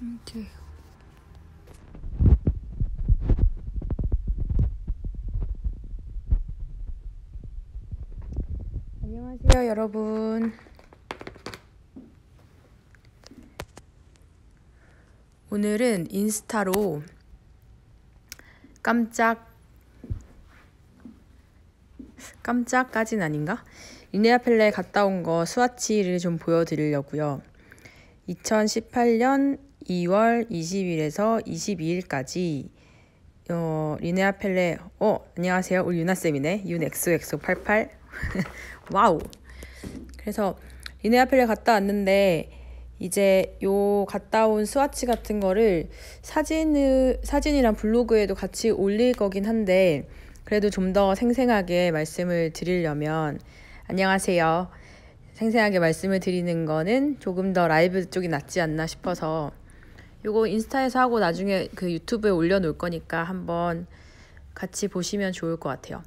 이렇게. 안녕하세요, 여러분. 오늘은 인스타로 깜짝까진 아닌가? 리네아펠레 갔다 온 거 스와치를 좀 보여드리려고요. 2018년 2월 20일에서 22일까지 리네아펠레 안녕하세요. 우리 유나쌤이네. 윤XO88 와우. 그래서 리네아펠레 갔다 왔는데 이제 요 갔다 온 스와치 같은 거를 사진이랑 블로그에도 같이 올릴 거긴 한데 그래도 좀 더 생생하게 말씀을 드리려면 안녕하세요. 생생하게 말씀을 드리는 거는 조금 더 라이브 쪽이 낫지 않나 싶어서 요거 인스타에서 하고 나중에 그 유튜브에 올려놓을 거니까 한번 같이 보시면 좋을 것 같아요.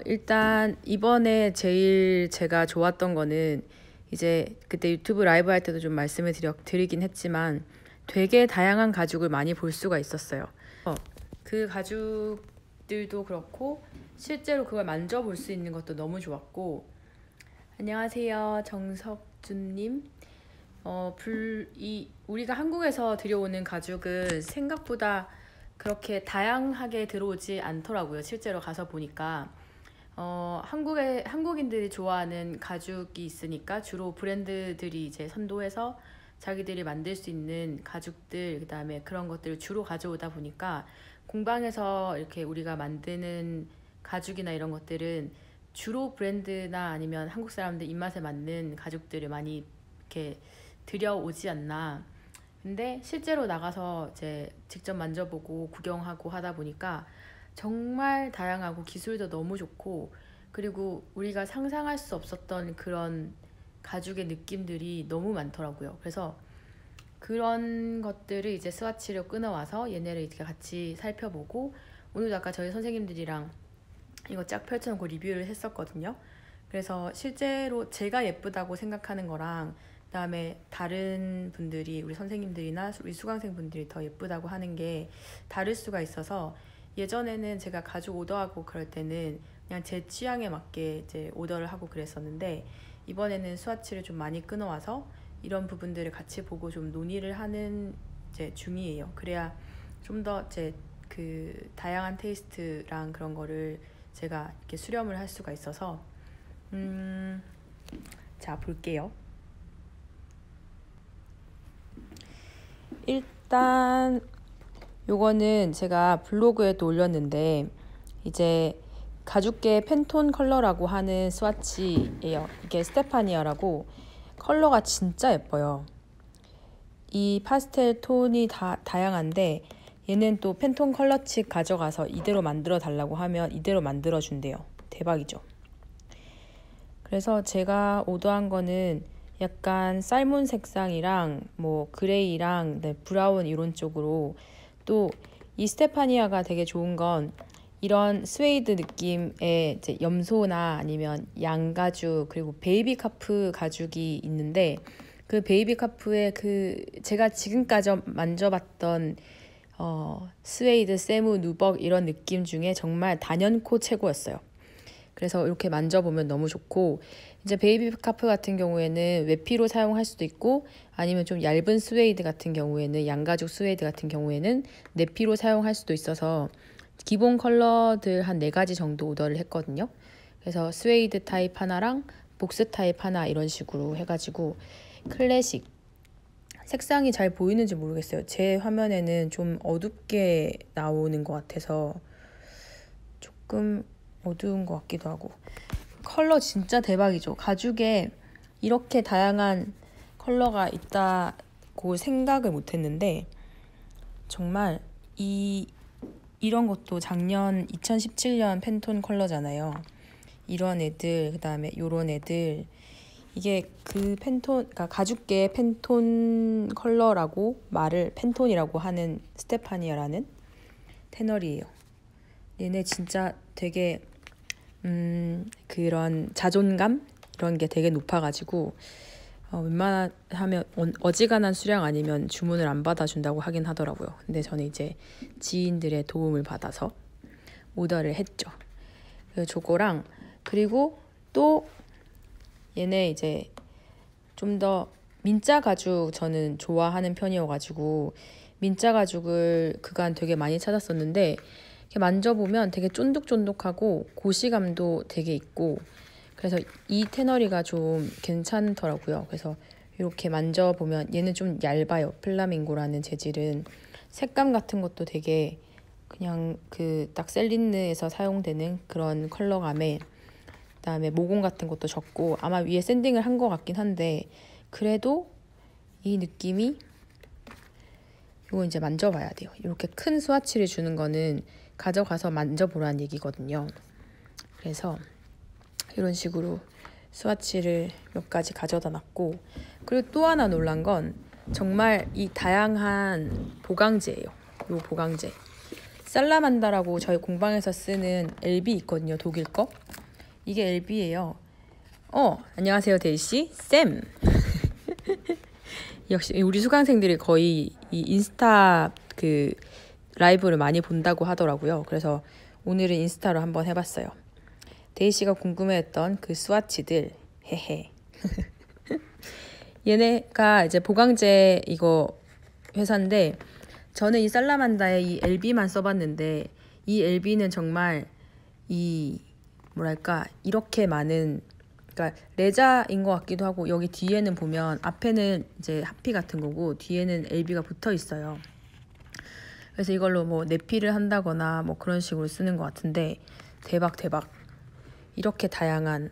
일단 이번에 제일 제가 좋았던 거는 이제 그때 유튜브 라이브 할 때도 좀 말씀을 드리긴 했지만 되게 다양한 가죽을 많이 볼 수가 있었어요. 그 가죽들도 그렇고 실제로 그걸 만져볼 수 있는 것도 너무 좋았고 안녕하세요. 정석준님. 우리가 한국에서 들여오는 가죽은 생각보다 그렇게 다양하게 들어오지 않더라고요. 실제로 가서 보니까 한국인들이 좋아하는 가죽이 있으니까 주로 브랜드들이 이제 선도해서 자기들이 만들 수 있는 가죽들 그다음에 그런 것들을 주로 가져오다 보니까 공방에서 이렇게 우리가 만드는 가죽이나 이런 것들은 주로 브랜드나 아니면 한국 사람들 입맛에 맞는 가죽들을 많이 이렇게 들여오지 않나. 근데 실제로 나가서 이제 직접 만져보고 구경하고 하다 보니까 정말 다양하고 기술도 너무 좋고 그리고 우리가 상상할 수 없었던 그런 가죽의 느낌들이 너무 많더라고요. 그래서 그런 것들을 이제 스와치로 끊어와서 얘네를 이렇게 같이 살펴보고 오늘도 아까 저희 선생님들이랑 이거 쫙 펼쳐놓고 리뷰를 했었거든요. 그래서 실제로 제가 예쁘다고 생각하는 거랑 그다음에 다른 분들이 우리 선생님들이나 우리 수강생 분들이 더 예쁘다고 하는 게 다를 수가 있어서 예전에는 제가 가죽 오더하고 그럴 때는 그냥 제 취향에 맞게 이제 오더를 하고 그랬었는데 이번에는 스와치를 좀 많이 끊어와서 이런 부분들을 같이 보고 좀 논의를 하는 이제 중이에요. 그래야 좀 더 제 그 다양한 테이스트랑 그런 거를 제가 이렇게 수렴을 할 수가 있어서 자 볼게요. 일단 요거는 제가 블로그에도 올렸는데 이제 가죽계 팬톤 컬러라고 하는 스와치예요. 이게 스테파니아라고 컬러가 진짜 예뻐요. 이 파스텔 톤이 다 다양한데 얘는 또 팬톤 컬러칩 가져가서 이대로 만들어 달라고 하면 이대로 만들어 준대요. 대박이죠. 그래서 제가 오더한 거는 약간 살몬 색상이랑 뭐 그레이랑 브라운 이런 쪽으로 또 이 스테파니아가 되게 좋은 건 이런 스웨이드 느낌의 이제 염소나 아니면 양가죽 그리고 베이비 카프 가죽이 있는데 그 베이비 카프의 그 제가 지금까지 만져봤던 스웨이드, 세무, 누벅 이런 느낌 중에 정말 단연코 최고였어요. 그래서 이렇게 만져보면 너무 좋고 이제 베이비 카프 같은 경우에는 외피로 사용할 수도 있고 아니면 좀 얇은 스웨이드 같은 경우에는 양가죽 스웨이드 같은 경우에는 내피로 사용할 수도 있어서 기본 컬러들 한 4가지 정도 오더를 했거든요. 그래서 스웨이드 타입 하나랑 복스 타입 하나 이런 식으로 해가지고 클래식 색상이 잘 보이는지 모르겠어요. 제 화면에는 좀 어둡게 나오는 것 같아서 조금 어두운 것 같기도 하고 컬러 진짜 대박이죠. 가죽에 이렇게 다양한 컬러가 있다고 생각을 못했는데 정말 이런 것도 작년 2017년 팬톤 컬러잖아요. 이런 애들 그다음에 요런 애들 이게 그 팬톤 그러니까 가죽계 팬톤 컬러라고 말을 팬톤이라고 하는 스테파니아라는 테너리예요. 얘네 진짜 되게 그런 자존감 이런 게 되게 높아가지고 웬만하면 어지간한 수량 아니면 주문을 안 받아준다고 하긴 하더라고요. 근데 저는 이제 지인들의 도움을 받아서 오더를 했죠. 그래서 저거랑, 그리고 또 얘네 이제 좀 더 민짜 가죽 저는 좋아하는 편이어가지고 민짜 가죽을 그간 되게 많이 찾았었는데, 이렇게 만져보면 되게 쫀득쫀득하고 고시감도 되게 있고, 그래서 이 테너리가 좀 괜찮더라고요. 그래서 이렇게 만져보면 얘는 좀 얇아요. 플라밍고라는 재질은 색감 같은 것도 되게 그냥 그 딱 셀린느에서 사용되는 그런 컬러감에, 그다음에 모공 같은 것도 적고, 아마 위에 샌딩을 한 것 같긴 한데, 그래도 이 느낌이, 이거 이제 만져봐야 돼요. 이렇게 큰 스와치를 주는 거는 가져가서 만져보라는 얘기거든요. 그래서 이런 식으로 스와치를 몇 가지 가져다 놨고, 그리고 또 하나 놀란 건 정말 이 다양한 보강제예요. 이 보강제 살라만다라고 저희 공방에서 쓰는 LB 있거든요. 독일 거. 이게 LB예요. 안녕하세요 데이씨 쌤. 역시 우리 수강생들이 거의 이 인스타 그 라이브를 많이 본다고 하더라고요. 그래서 오늘은 인스타로 한번 해봤어요. 데이씨가 궁금해했던 그 스와치들, 헤헤. 얘네가 이제 보강제 이거 회사인데, 저는 이 살라만다의 이 LB만 써봤는데, 이 LB는 정말 이 뭐랄까 이렇게 많은, 그러니까 레자인 것 같기도 하고, 여기 뒤에는 보면 앞에는 이제 하피 같은 거고 뒤에는 LB가 붙어 있어요. 그래서 이걸로 뭐 내피를 한다거나 뭐 그런 식으로 쓰는 것 같은데, 대박. 이렇게 다양한,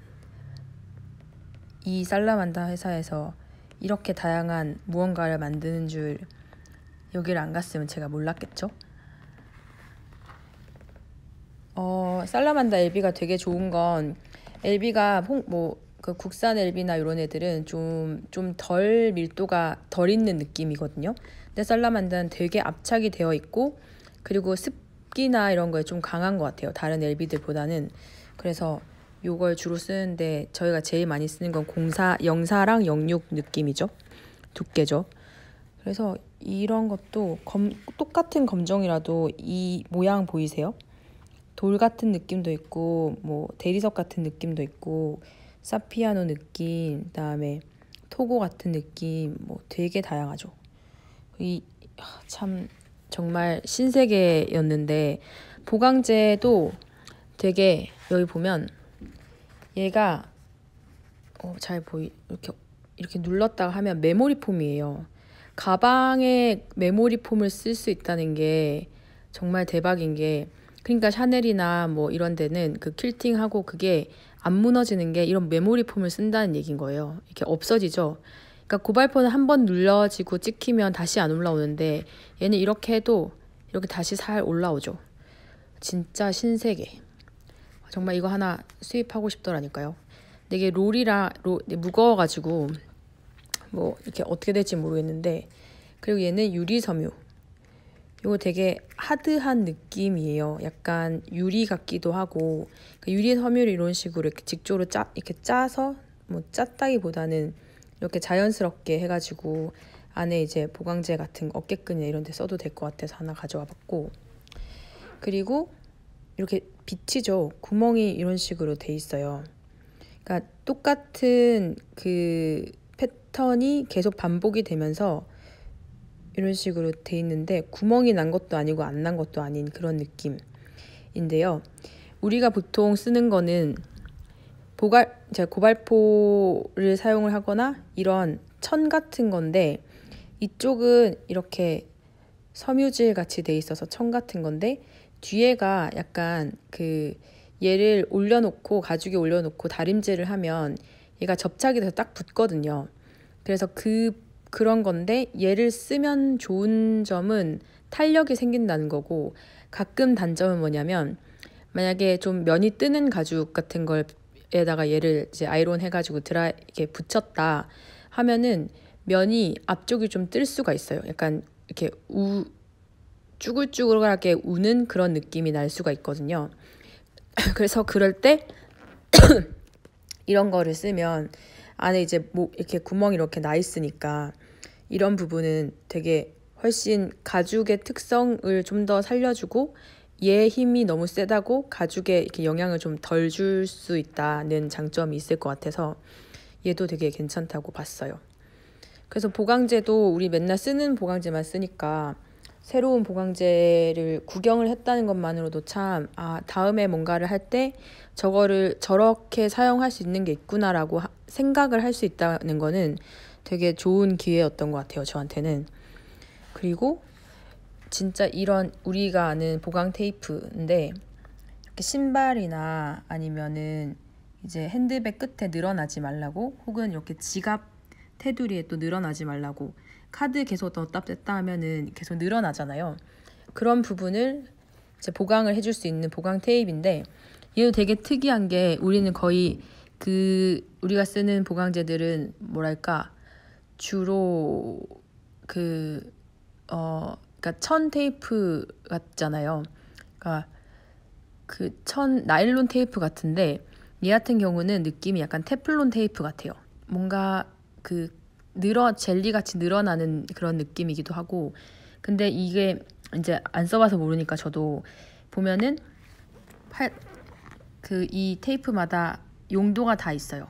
이 살라만다 회사에서 이렇게 다양한 무언가를 만드는 줄 여기를 안 갔으면 제가 몰랐겠죠. 살라만다 LB가 되게 좋은 건, LB가 그 국산 LB나 이런 애들은 좀 덜 밀도가 덜 있는 느낌이거든요. 근데 살라만다는 되게 압착이 되어 있고, 그리고 습기나 이런 거에 좀 강한 것 같아요. 다른 LB들보다는. 그래서 요걸 주로 쓰는데, 저희가 제일 많이 쓰는 건 04랑 06 느낌이죠. 두께죠. 그래서 이런 것도 똑같은 검정이라도 이 모양 보이세요? 돌 같은 느낌도 있고, 뭐 대리석 같은 느낌도 있고, 사피아노 느낌, 그다음에 토고 같은 느낌, 뭐 되게 다양하죠. 참 정말 신세계였는데, 보강제도 되게, 여기 보면 얘가 이렇게 눌렀다가 하면 메모리 폼이에요. 가방에 메모리 폼을 쓸 수 있다는 게 정말 대박인 게, 그러니까 샤넬이나 뭐 이런 데는 그 퀼팅하고 그게 안 무너지는 게 이런 메모리 폼을 쓴다는 얘기인 거예요. 이렇게 없어지죠. 그러니까 고발포는 한 번 눌러지고 찍히면 다시 안 올라오는데, 얘는 이렇게 해도 이렇게 다시 살 올라오죠. 진짜 신세계. 정말 이거 하나 수입하고 싶더라니까요. 근데 이게 무거워가지고 뭐 이렇게 어떻게 될지 모르겠는데, 그리고 얘는 유리 섬유. 이거 되게 하드한 느낌이에요. 약간 유리 같기도 하고, 그 유리 섬유를 이런 식으로 이렇게 직조로 이렇게 짜서, 뭐 짰다기보다는 이렇게 자연스럽게 해가지고 안에 이제 보강제 같은 어깨끈이나 이런 데 써도 될 것 같아서 하나 가져와 봤고, 그리고 이렇게 비치죠. 구멍이 이런 식으로 돼 있어요. 그러니까 똑같은 그 패턴이 계속 반복이 되면서 이런 식으로 돼 있는데, 구멍이 난 것도 아니고 안 난 것도 아닌 그런 느낌인데요. 우리가 보통 쓰는 거는 고발포를 사용을 하거나 이런 천 같은 건데, 이쪽은 이렇게 섬유질 같이 돼 있어서 천 같은 건데, 뒤에가 약간 그 얘를 올려놓고 가죽에 올려놓고 다림질을 하면 얘가 접착이 돼서 딱 붙거든요. 그래서 그런 건데, 얘를 쓰면 좋은 점은 탄력이 생긴다는 거고, 가끔 단점은 뭐냐면, 만약에 좀 면이 뜨는 가죽 같은 걸에다가 얘를 이제 아이론 해가지고 이렇게 붙였다 하면은 면이 앞쪽이 좀 뜰 수가 있어요. 약간 이렇게 쭈글쭈글하게 우는 그런 느낌이 날 수가 있거든요. 그래서 그럴 때 이런 거를 쓰면 안에 이제 뭐 이렇게 구멍이 이렇게 나 있으니까 이런 부분은 되게 훨씬 가죽의 특성을 좀 더 살려주고 얘의 힘이 너무 세다고 가죽에 이렇게 영향을 좀 덜 줄 수 있다는 장점이 있을 것 같아서 얘도 되게 괜찮다고 봤어요. 그래서 보강제도 우리 맨날 쓰는 보강제만 쓰니까 새로운 보강제를 구경을 했다는 것만으로도 참 다음에 뭔가를 할 때 저거를 저렇게 사용할 수 있는 게 있구나라고 생각을 할 수 있다는 거는 되게 좋은 기회였던 것 같아요, 저한테는. 그리고 진짜 이런 우리가 아는 보강 테이프인데 이렇게 신발이나 아니면은 이제 핸드백 끝에 늘어나지 말라고, 혹은 이렇게 지갑 테두리에 또 늘어나지 말라고, 카드 계속 넣었다 뺐다 하면은 계속 늘어나잖아요. 그런 부분을 이제 보강을 해줄 수 있는 보강 테이프인데 얘도 되게 특이한 게 우리는 거의 우리가 쓰는 보강제들은 뭐랄까 주로 그러니까 천 테이프 같잖아요. 그러니까 나일론 테이프 같은데 얘 같은 경우는 느낌이 약간 테플론 테이프 같아요. 뭔가 젤리 같이 늘어나는 그런 느낌이기도 하고. 근데 이게 이제 안 써봐서 모르니까 저도 보면은 이 테이프마다 용도가 다 있어요.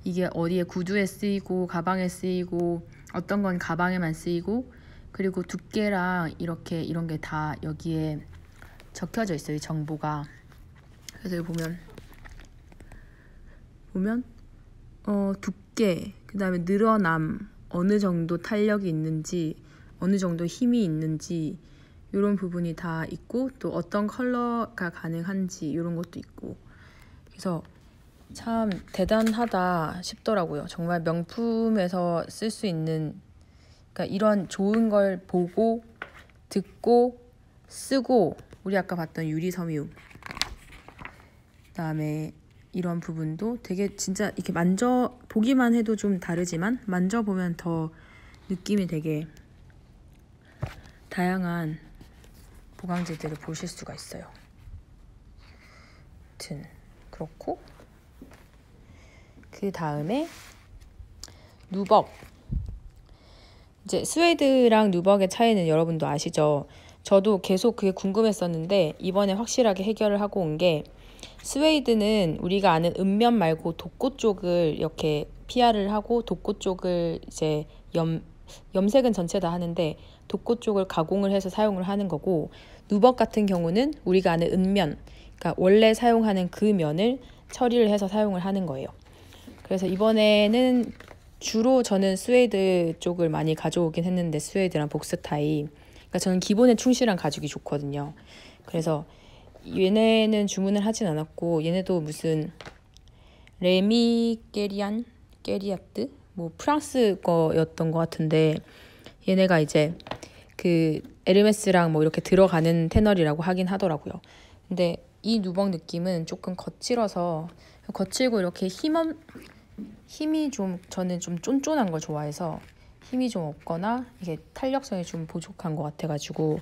이게 어디에 구두에 쓰이고 가방에 쓰이고 어떤 건 가방에만 쓰이고, 그리고 두께랑 이렇게 이런 게 다 여기에 적혀져 있어요, 이 정보가. 그래서 여기 보면 두께, 그 다음에 늘어남, 어느 정도 탄력이 있는지, 어느 정도 힘이 있는지 이런 부분이 다 있고, 또 어떤 컬러가 가능한지 이런 것도 있고. 그래서 참 대단하다 싶더라고요. 정말 명품에서 쓸 수 있는, 그러니까 이런 좋은 걸 보고 듣고 쓰고, 우리 아까 봤던 유리섬유, 그다음에 이런 부분도 되게 진짜 이렇게 보기만 해도 좀 다르지만 만져보면 더 느낌이 되게 다양한 보강제들을 보실 수가 있어요. 아무튼 그렇고, 그 다음에 누벅. 이제 스웨이드랑 누벅의 차이는 여러분도 아시죠? 저도 계속 그게 궁금했었는데 이번에 확실하게 해결을 하고 온 게, 스웨이드는 우리가 아는 음면 말고 독고 쪽을 이렇게 PR을 하고 독고 쪽을 이제 염색은 전체 다 하는데 독고 쪽을 가공을 해서 사용을 하는 거고, 누벅 같은 경우는 우리가 아는 은면, 그러니까 원래 사용하는 그 면을 처리를 해서 사용을 하는 거예요. 그래서 이번에는 주로 저는 스웨이드 쪽을 많이 가져오긴 했는데, 스웨이드랑 복스타이, 그러니까 저는 기본에 충실한 가죽이 좋거든요. 그래서 얘네는 주문을 하진 않았고, 얘네도 무슨 깨리아트 뭐 프랑스 거였던 것 같은데, 얘네가 이제 에르메스랑 뭐 이렇게 들어가는 테너리라고 하긴 하더라고요. 근데 이 누벅 느낌은 조금 거칠고 이렇게 힘이 좀, 저는 좀 쫀쫀한 걸 좋아해서 힘이 좀 없거나 이게 탄력성이 좀 부족한 것 같아가지고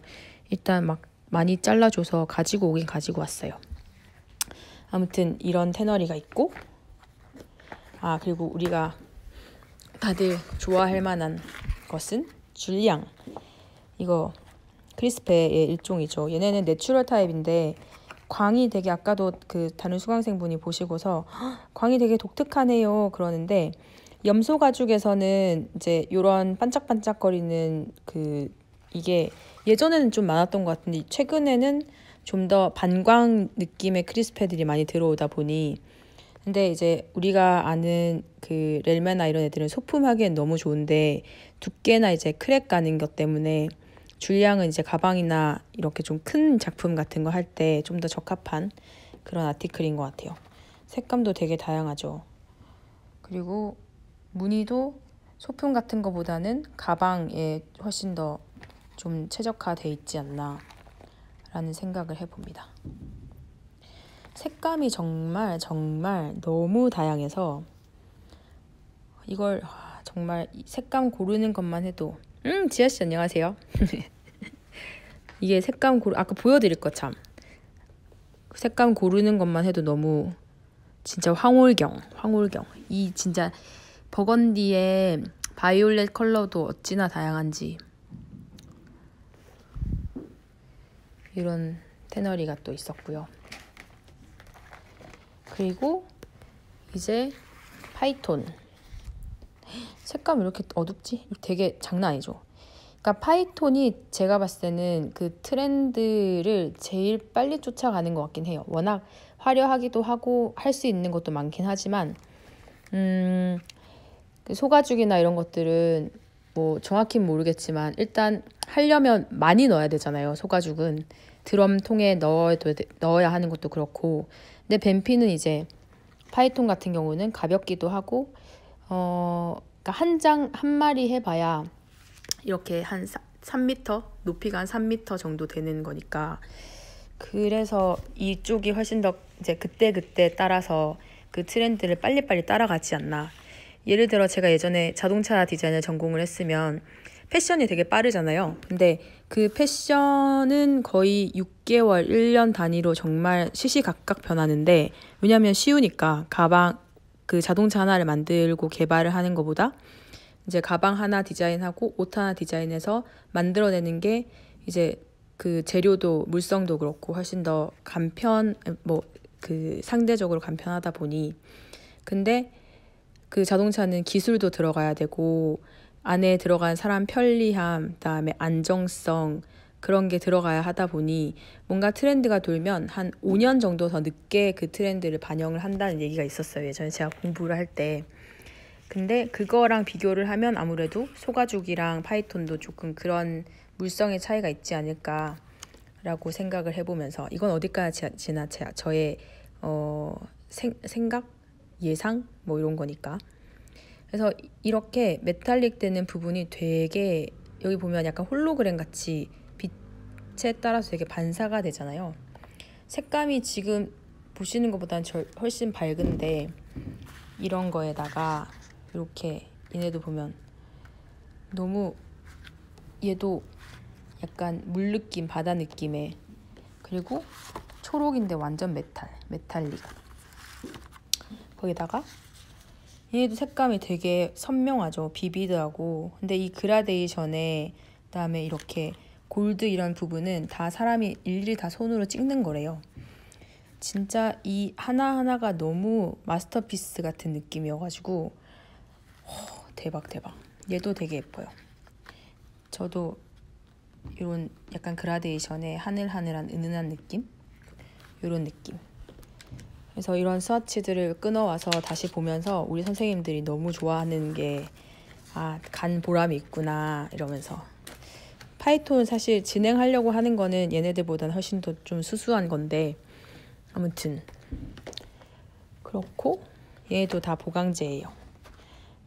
일단 막 많이 잘라줘서 가지고 오긴 가지고 왔어요. 아무튼 이런 테너리가 있고, 그리고 우리가 다들 좋아할 만한 것은 줄리앙. 이거 크리스페의 일종이죠. 얘네는 내추럴 타입인데 광이 되게, 아까도 다른 수강생분이 보시고서 광이 되게 독특하네요 그러는데, 염소 가죽에서는 이제 이런 반짝반짝거리는 이게 예전에는 좀 많았던 것 같은데 최근에는 좀 더 반광 느낌의 크리스페들이 많이 들어오다 보니, 근데 이제 우리가 아는 렐메나 이런 애들은 소품하기엔 너무 좋은데 두께나 이제 크랙 가는 것 때문에 줄리앙은 이제 가방이나 이렇게 좀 큰 작품 같은 거 할 때 좀 더 적합한 그런 아티클인 것 같아요. 색감도 되게 다양하죠. 그리고 무늬도 소품 같은 거보다는 가방에 훨씬 더 좀 최적화돼 있지 않나 라는 생각을 해봅니다. 색감이 정말 너무 다양해서 이걸 정말 색감 고르는 것만 해도, 지아씨 안녕하세요. 이게 아까 보여드릴 거 참, 색감 고르는 것만 해도 너무 진짜 황홀경. 이 진짜 버건디의 바이올렛 컬러도 어찌나 다양한지. 이런 테너리가 또 있었고요. 그리고 이제 파이톤. 색감 왜 이렇게 어둡지? 되게 장난 아니죠? 그러니까 파이톤이 제가 봤을 때는 그 트렌드를 제일 빨리 쫓아가는 것 같긴 해요. 워낙 화려하기도 하고 할 수 있는 것도 많긴 하지만 그 소가죽이나 이런 것들은 뭐 정확히는 모르겠지만 일단 하려면 많이 넣어야 되잖아요. 소가죽은 드럼통에 넣어야 하는 것도 그렇고. 근데 뱀피는 이제 파이톤 같은 경우는 가볍기도 하고 그러니까 한 마리 해봐야 이렇게 한 3m, 높이가 한 3m 정도 되는 거니까. 그래서 이쪽이 훨씬 더 이제 그때 따라서 그 트렌드를 빨리빨리 따라가지 않나. 예를 들어 제가 예전에 자동차 디자인을 전공을 했으면 패션이 되게 빠르잖아요. 근데 그 패션은 거의 6개월, 1년 단위로 정말 시시각각 변하는데, 왜냐면 쉬우니까. 가방, 그 자동차 하나를 만들고 개발을 하는 것보다 이제 가방 하나 디자인하고 옷 하나 디자인해서 만들어내는 게 이제 그 재료도 물성도 그렇고 훨씬 더 그 상대적으로 간편하다 보니. 근데 그 자동차는 기술도 들어가야 되고 안에 들어간 사람 편리함, 그다음에 안정성, 그런 게 들어가야 하다 보니 뭔가 트렌드가 돌면 한 5년 정도 더 늦게 그 트렌드를 반영을 한다는 얘기가 있었어요. 예전에 제가 공부를 할 때. 근데 그거랑 비교를 하면 아무래도 소가죽이랑 파이톤도 조금 그런 물성의 차이가 있지 않을까라고 생각을 해보면서, 이건 어디까지나 저의 생각? 예상? 뭐 이런 거니까. 그래서 이렇게 메탈릭 되는 부분이 되게, 여기 보면 약간 홀로그램 같이 빛에 따라서 되게 반사가 되잖아요. 색감이 지금 보시는 것보다는 훨씬 밝은데, 이런 거에다가 이렇게 얘네도 보면 너무, 얘도 약간 물 느낌, 바다 느낌의, 그리고 초록인데 완전 메탈릭. 거기다가 얘도 색감이 되게 선명하죠. 비비드하고. 근데 이 그라데이션에 그다음에 이렇게 골드 이런 부분은 다 사람이 일일이 다 손으로 찍는 거래요. 진짜 이 하나하나가 너무 마스터피스 같은 느낌이어가지고 대박. 얘도 되게 예뻐요. 저도 이런 약간 그라데이션에 하늘하늘한 은은한 느낌? 이런 느낌. 그래서 이런 스와치들을 끊어와서 다시 보면서 우리 선생님들이 너무 좋아하는 게, 간 보람이 있구나 이러면서. 파이톤은 사실 진행하려고 하는 거는 얘네들보다는 훨씬 더 좀 수수한 건데, 아무튼 그렇고. 얘도 다 보강제예요.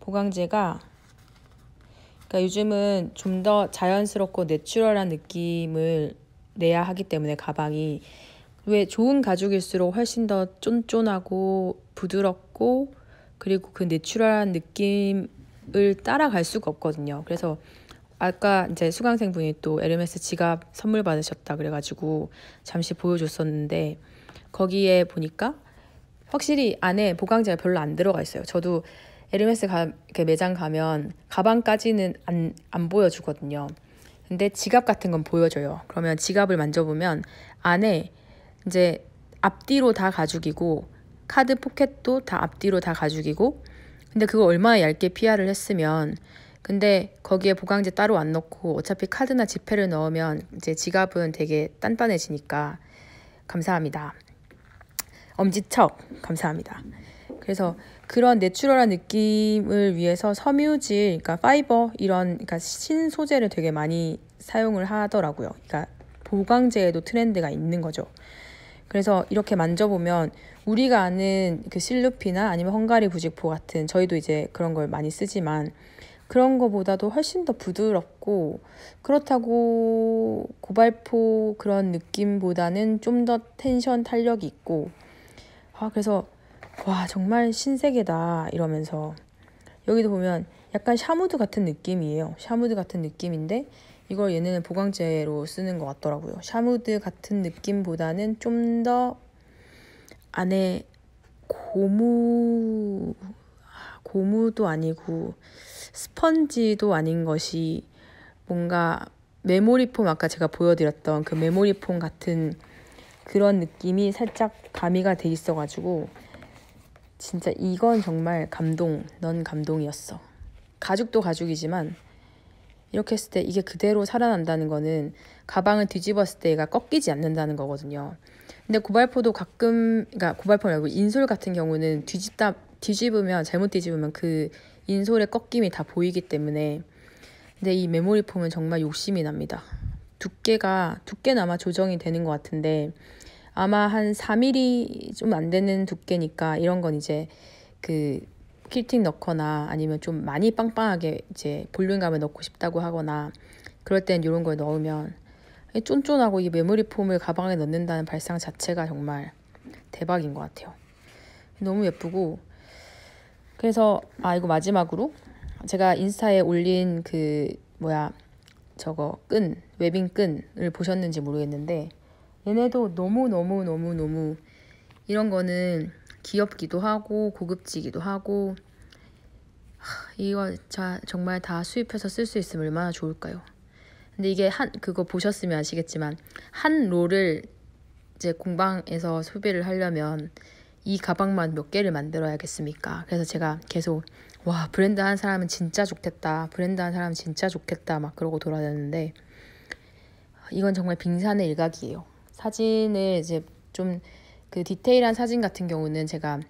보강제가, 그러니까 요즘은 좀 더 자연스럽고 내추럴한 느낌을 내야 하기 때문에 가방이, 왜 좋은 가죽일수록 훨씬 더 쫀쫀하고 부드럽고, 그리고 그 내추럴한 느낌을 따라갈 수가 없거든요. 그래서 아까 이제 수강생분이 또 에르메스 지갑 선물 받으셨다 그래가지고 잠시 보여줬었는데, 거기에 보니까 확실히 안에 보강제가 별로 안 들어가 있어요. 저도 에르메스 매장 가면 가방까지는 안 보여주거든요. 근데 지갑 같은 건 보여줘요. 그러면 지갑을 만져보면 안에 이제 앞뒤로 다 가죽이고, 카드 포켓도 다 앞뒤로 다 가죽이고, 근데 그거 얼마나 얇게 PR을 했으면. 근데 거기에 보강제 따로 안 넣고 어차피 카드나 지폐를 넣으면 이제 지갑은 되게 단단해지니까. 감사합니다. 엄지척 감사합니다. 그래서 그런 내추럴한 느낌을 위해서 섬유질, 그러니까 파이버 이런, 그러니까 신소재를 되게 많이 사용을 하더라고요. 그러니까 보강제에도 트렌드가 있는 거죠. 그래서 이렇게 만져보면 우리가 아는 그 실루피나 아니면 헝가리 부직포 같은, 저희도 이제 그런 걸 많이 쓰지만 그런 거보다도 훨씬 더 부드럽고, 그렇다고 고발포 그런 느낌보다는 좀 더 텐션 탄력이 있고. 그래서 와 정말 신세계다 이러면서. 여기도 보면 약간 샤무드 같은 느낌이에요. 샤무드 같은 느낌인데 이걸 얘네는 보강제로 쓰는 것 같더라고요. 샤무드 같은 느낌보다는 좀 더 안에 고무도 아니고 스펀지도 아닌 것이 뭔가 메모리폼, 아까 제가 보여드렸던 그 메모리폼 같은 그런 느낌이 살짝 가미가 돼 있어가지고 진짜 이건 정말 넌 감동이었어. 가죽도 가죽이지만 이렇게 했을 때 이게 그대로 살아난다는 거는 가방을 뒤집었을 때 얘가 꺾이지 않는다는 거거든요. 근데 고발포도 가끔, 그러니까 고발포 말고 인솔 같은 경우는 잘못 뒤집으면 그 인솔의 꺾임이 다 보이기 때문에. 근데 이 메모리 폼은 정말 욕심이 납니다. 두께는 아마 조정이 되는 것 같은데 아마 한 4mm 좀 안 되는 두께니까 이런 건 이제 그 퀼팅 넣거나 아니면 좀 많이 빵빵하게 이제 볼륨감을 넣고 싶다고 하거나 그럴 땐 이런 걸 넣으면 쫀쫀하고 이 메모리 폼을 가방에 넣는다는 발상 자체가 정말 대박인 것 같아요. 너무 예쁘고. 그래서 이거 마지막으로 제가 인스타에 올린 저거 웨빙 끈을 보셨는지 모르겠는데 얘네도 너무 이런 거는 귀엽기도 하고 고급지기도 하고 이거 정말 다 수입해서 쓸 수 있으면 얼마나 좋을까요? 근데 이게 그거 보셨으면 아시겠지만 한 롤을 이제 공방에서 소비를 하려면 이 가방만 몇 개를 만들어야겠습니까? 그래서 제가 계속 브랜드 한 사람은 진짜 좋겠다. 막 그러고 돌아다녔는데 이건 정말 빙산의 일각이에요. 사진을 이제 좀 그 디테일한 사진 같은 경우는 제가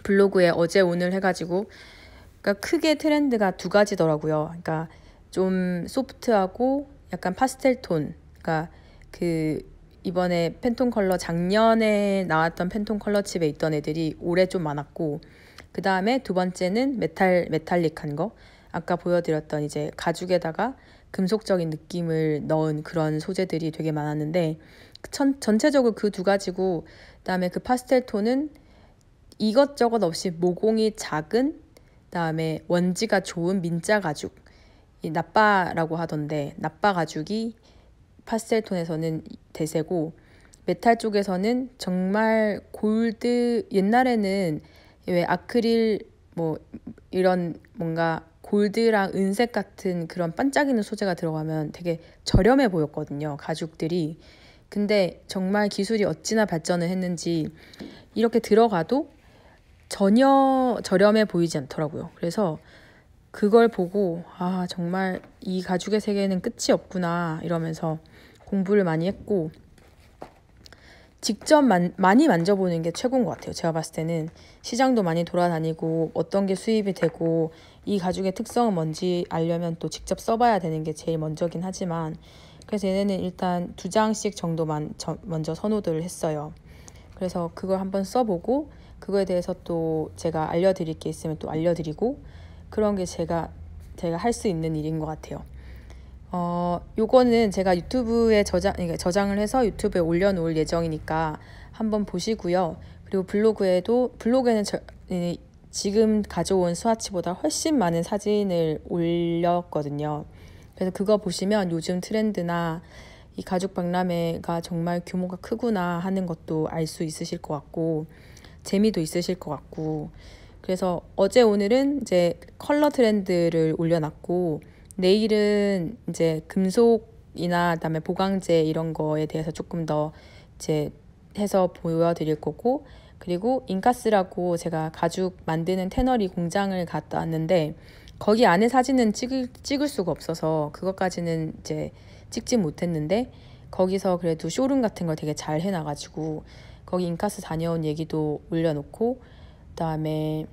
블로그에 어제 오늘 해가지고 그러니까 크게 트렌드가 두 가지더라고요. 그러니까 좀 소프트하고 약간 파스텔 톤. 그러니까 이번에 팬톤 컬러 작년에 나왔던 팬톤 컬러 칩에 있던 애들이 올해 좀 많았고 그 다음에 두 번째는 메탈릭한 거. 아까 보여드렸던 이제 가죽에다가 금속적인 느낌을 넣은 그런 소재들이 되게 많았는데 전체적으로 그 두 가지고 그다음에 그 파스텔 톤은 이것저것 없이 모공이 작은 그다음에 원지가 좋은 민자 가죽, 이 나빠라고 하던데 나빠 가죽이 파스텔 톤에서는 대세고 메탈 쪽에서는 정말 골드, 옛날에는 왜 아크릴 이런 뭔가 골드랑 은색 같은 그런 반짝이는 소재가 들어가면 되게 저렴해 보였거든요, 가죽들이. 근데 정말 기술이 어찌나 발전을 했는지 이렇게 들어가도 전혀 저렴해 보이지 않더라고요. 그래서 그걸 보고 정말 이 가죽의 세계는 끝이 없구나 이러면서 공부를 많이 했고 직접 많이 만져보는 게 최고인 것 같아요. 제가 봤을 때는 시장도 많이 돌아다니고 어떤 게 수입이 되고 이 가죽의 특성은 뭔지 알려면 또 직접 써봐야 되는 게 제일 먼저긴 하지만 그래서 얘네는 일단 2장씩 정도만 먼저 선호들을 했어요. 그래서 그걸 한번 써보고 그거에 대해서 또 제가 알려드릴 게 있으면 또 알려드리고 그런 게 제가 할 수 있는 일인 것 같아요. 요거는 제가 유튜브에 저장을 해서 유튜브에 올려놓을 예정이니까 한번 보시고요. 그리고 블로그에는 지금 가져온 스와치보다 훨씬 많은 사진을 올렸거든요. 그래서 그거 보시면 요즘 트렌드나 이 가죽 박람회가 정말 규모가 크구나 하는 것도 알 수 있으실 것 같고 재미도 있으실 것 같고 그래서 어제 오늘은 이제 컬러 트렌드를 올려놨고 내일은 이제 금속이나 그다음에 보강재 이런 거에 대해서 조금 더 이제 해서 보여드릴 거고 그리고 인카스라고 제가 가죽 만드는 테너리 공장을 갔다 왔는데 거기 안에 사진은 찍을 수가 없어서 그것까지는 이제 찍지 못했는데 거기서 그래도 쇼룸 같은 걸 되게 잘 해놔가지고 거기 인카스 다녀온 얘기도 올려놓고 그다음에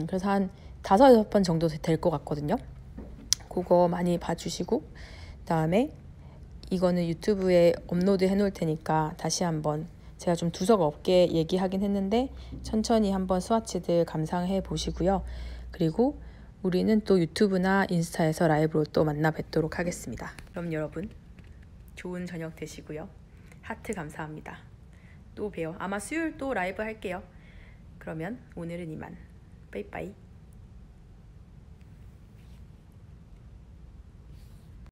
그래서 한 5-6번 정도 될 것 같거든요. 그거 많이 봐주시고 그다음에 이거는 유튜브에 업로드 해놓을 테니까 다시 한번 제가 좀 두서가 없게 얘기하긴 했는데 천천히 한번 스와치들 감상해 보시고요. 그리고 우리는 또 유튜브나 인스타에서 라이브로 또 만나 뵙도록 하겠습니다. 그럼 여러분 좋은 저녁 되시고요. 하트 감사합니다. 또 봬요. 아마 수요일 또 라이브 할게요. 그러면 오늘은 이만. 빠이빠이.